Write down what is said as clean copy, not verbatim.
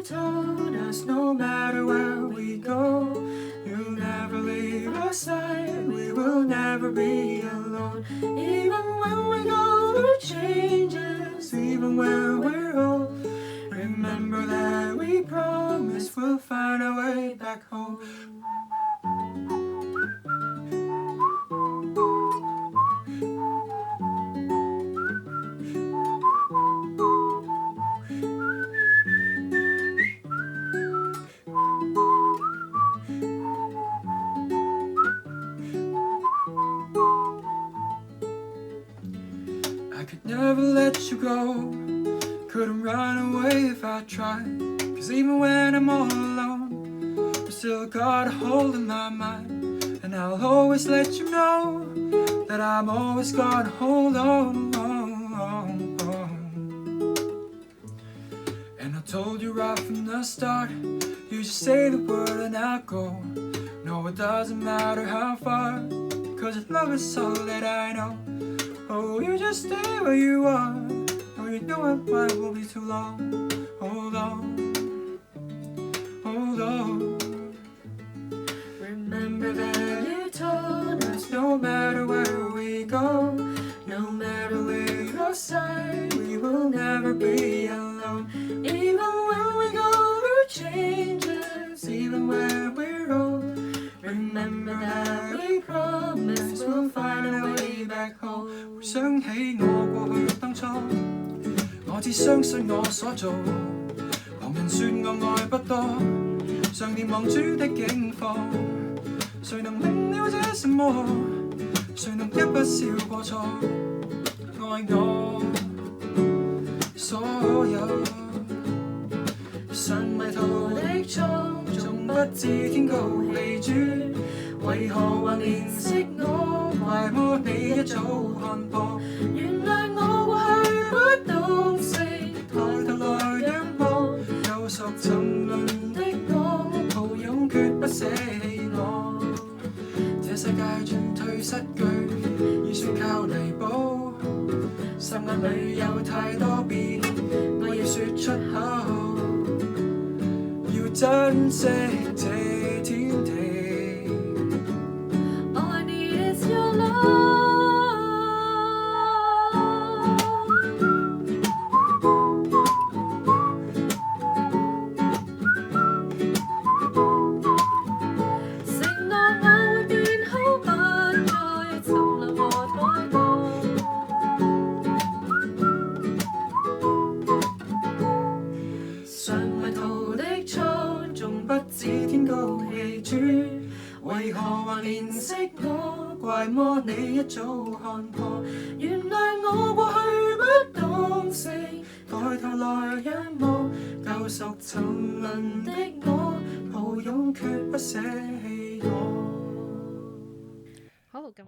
told us no matter where we go, you'll never leave our side, we will never be alone. Even when we go through changes, even when we're old, remember that we promise we'll find our way back home. I could never let you go, couldn't run away if I tried. Cause even when I'm all alone, I still got a hold of my mind. And I'll always let you know that I'm always gonna hold on. And I told you right from the start, you just say the word and I'll go. No, it doesn't matter how far, cause your love is all that I know. Oh, you just stay where you are. Oh, you know it won't be too long. Hold on, hold on. Remember that you told us no matter where we go, no matter where your side, we will never be alone. Even when we go through changes, even when we're old, remember that we promise we'll find our way back home. 回想起我過去當初，我只相信我所做。旁人說我愛不多，常念望主的境況。誰能明了這什麼？誰能一不笑過錯？愛我所有，上迷途的蒼，縱不知天高氣主，為何還憐惜我？怪麼你一早看破？原諒我過去不懂事，抬頭來仰望，救贖沉淪的我，抱擁決不捨棄我。這世界進退失據，已算靠彌補。霎眼裏有太多變，我要說出口，要珍惜這天地。All I need is your love。承諾我會變好，不再沉淪和怠惰。上迷途的蒼，縱不知天高氣主，為何還憐惜我？怪麼你一早看破？原諒我過去不懂事，抬頭來仰望，救贖沉淪的我，抱擁決不捨。